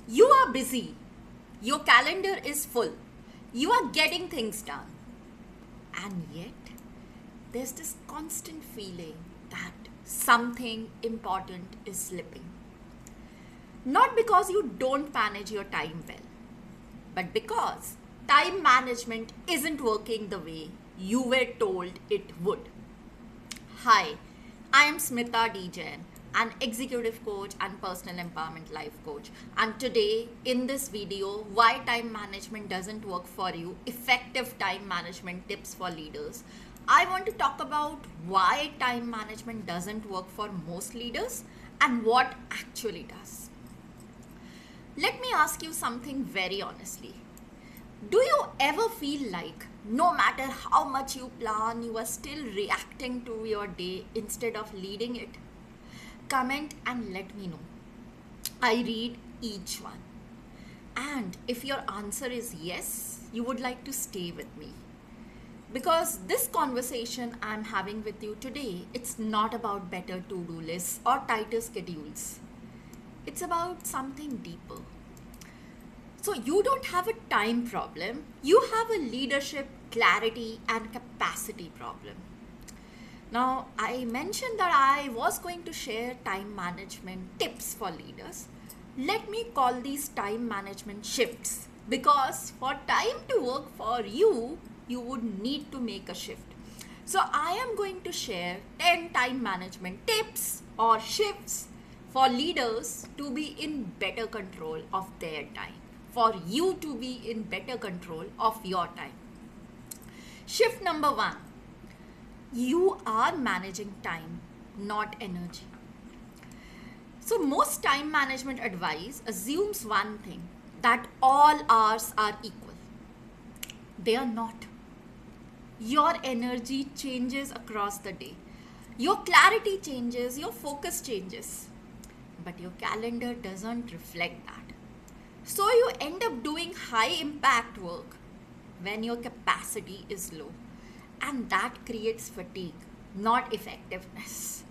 You are busy. Your calendar is full. You are getting things done. And yet, there's this constant feeling that something important is slipping. Not because you don't manage your time well, but because time management isn't working the way you were told it would. Hi, I am Smita Jain, an executive coach and personal empowerment life coach. And today, in this video, why time management doesn't work for you, effective time management tips for leaders, I want to talk about why time management doesn't work for most leaders and what actually does. Let me ask you something very honestly. Do you ever feel like no matter how much you plan, you are still reacting to your day instead of leading it? Comment and let me know. I read each one. And if your answer is yes, you would like to stay with me. Because this conversation I'm having with you today, it's not about better to-do lists or tighter schedules. It's about something deeper. So you don't have a time problem, you have a leadership, clarity, and capacity problem. Now, I mentioned that I was going to share time management tips for leaders. Let me call these time management shifts because for time to work for you, you would need to make a shift. So, I am going to share 10 time management tips or shifts for leaders to be in better control of their time, for you to be in better control of your time. Shift number one, you are managing time, not energy. So, most time management advice assumes one thing, that all hours are equal. They are not. Your energy changes across the day, your clarity changes, your focus changes, but your calendar doesn't reflect that. So, you end up doing high impact work when your capacity is low. And that creates fatigue, not effectiveness.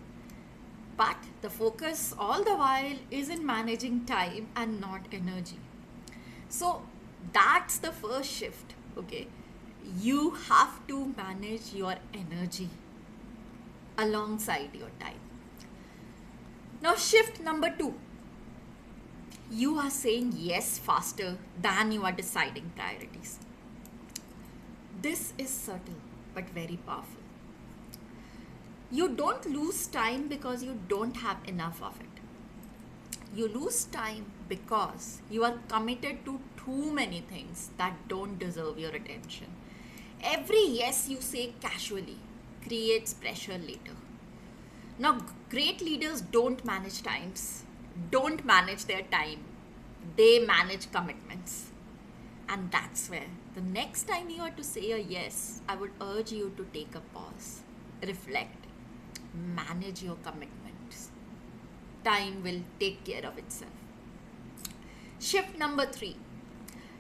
But the focus all the while is in managing time and not energy. So that's the first shift, okay? You have to manage your energy alongside your time. Now, shift number two, you are saying yes faster than you are deciding priorities. This is subtle but very powerful. You don't lose time because you don't have enough of it. You lose time because you are committed to too many things that don't deserve your attention. Every yes you say casually creates pressure later. Now, great leaders don't manage times, don't manage their time, they manage commitments. And that's where the next time you are to say a yes, I would urge you to take a pause, reflect, manage your commitments. Time will take care of itself. Shift number three,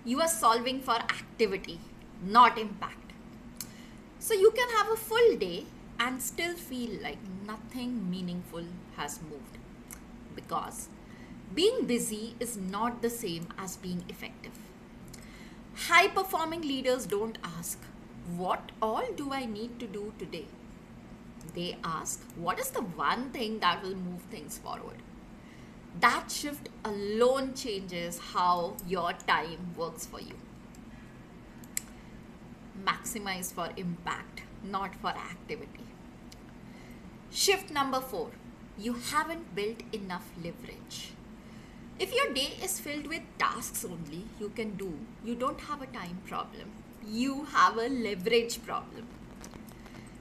you are solving for activity, not impact. So you can have a full day and still feel like nothing meaningful has moved because being busy is not the same as being effective. High performing leaders don't ask, what all do I need to do today? They ask, what is the one thing that will move things forward? That shift alone changes how your time works for you. Maximize for impact, not for activity. Shift number four, you haven't built enough leverage. If your day is filled with tasks only you don't have a time problem. You have a leverage problem.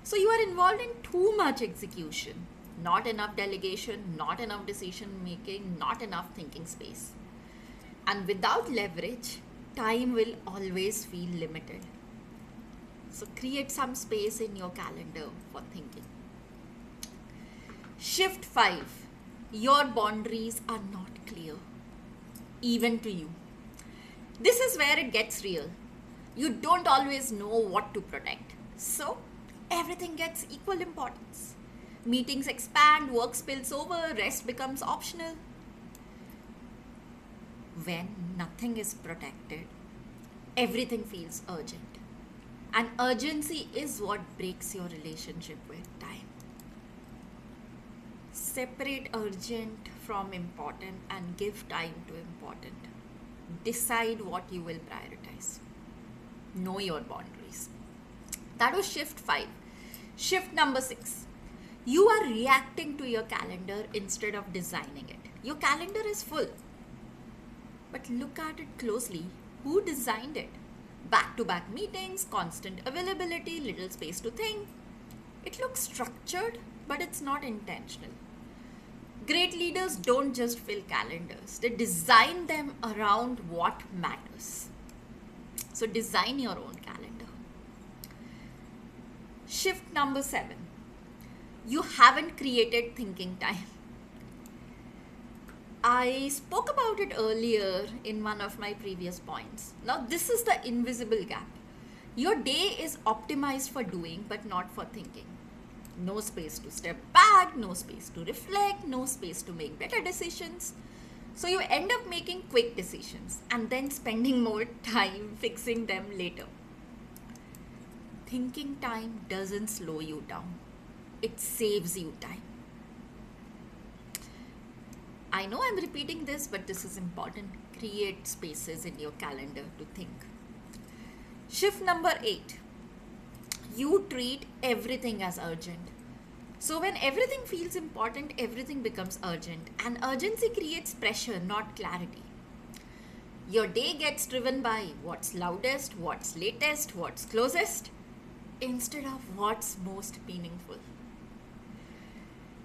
So you are involved in too much execution, not enough delegation, not enough decision making, not enough thinking space. And without leverage, time will always feel limited. So create some space in your calendar for thinking. Shift 5. Your boundaries are not clear, even to you. This is where it gets real. You don't always know what to protect. So, everything gets equal importance. Meetings expand, work spills over, rest becomes optional. When nothing is protected, everything feels urgent. And urgency is what breaks your relationship with time. Separate urgent from important and give time to important. Decide what you will prioritize. Know your boundaries. That was shift 5. Shift number 6. You are reacting to your calendar instead of designing it. Your calendar is full. But look at it closely. Who designed it? Back-to-back meetings, constant availability, little space to think. It looks structured, but it's not intentional. Great leaders don't just fill calendars. They design them around what matters. So design your own calendar. Shift number 7. You haven't created thinking time. I spoke about it earlier in one of my previous points. Now, this is the invisible gap. Your day is optimized for doing, but not for thinking. No space to step back, no space to reflect, no space to make better decisions. So you end up making quick decisions and then spending more time fixing them later. Thinking time doesn't slow you down. It saves you time. I know I'm repeating this, but this is important. Create spaces in your calendar to think. Shift number 8. You treat everything as urgent. So when everything feels important, everything becomes urgent. And urgency creates pressure, not clarity. Your day gets driven by what's loudest, what's latest, what's closest, instead of what's most meaningful.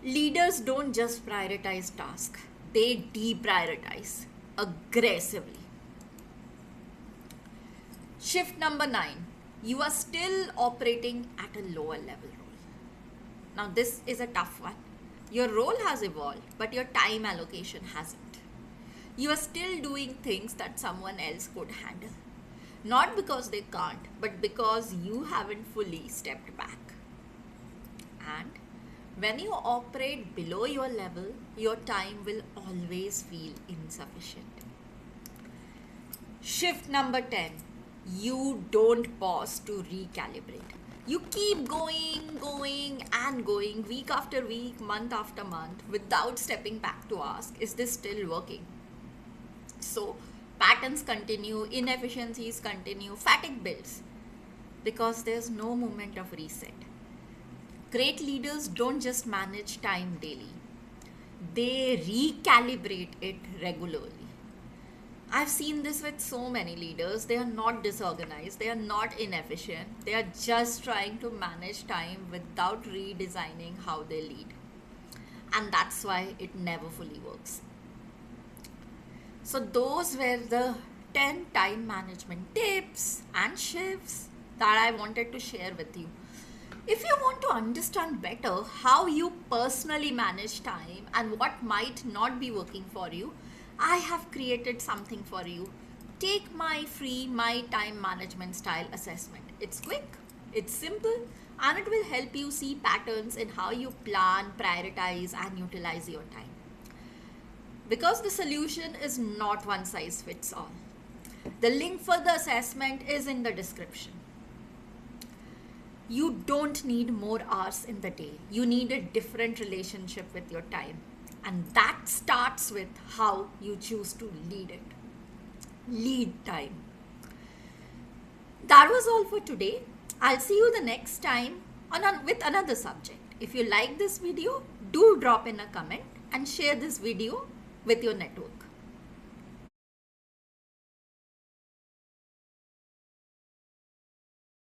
Leaders don't just prioritize tasks. They deprioritize aggressively. Shift number 9. You are still operating at a lower level role. Now this is a tough one. Your role has evolved, but your time allocation hasn't. You are still doing things that someone else could handle. Not because they can't, but because you haven't fully stepped back. And when you operate below your level, your time will always feel insufficient. Shift number 10. You don't pause to recalibrate. You keep going week after week, month after month without stepping back to ask, is this still working? So patterns continue, inefficiencies continue, fatigue builds because there's no moment of reset. Great leaders don't just manage time daily. They recalibrate it regularly. I've seen this with so many leaders. They are not disorganized. They are not inefficient. They are just trying to manage time without redesigning how they lead. And that's why it never fully works. So those were the 10 time management tips and shifts that I wanted to share with you. If you want to understand better how you personally manage time and what might not be working for you, I have created something for you. Take my free My Time Management Style assessment. It's quick, it's simple, and it will help you see patterns in how you plan, prioritize, and utilize your time. Because the solution is not one size fits all. The link for the assessment is in the description. You don't need more hours in the day. You need a different relationship with your time. And that starts with how you choose to lead it. Lead time. That was all for today. I'll see you the next time with another subject. If you like this video, do drop in a comment and share this video with your network.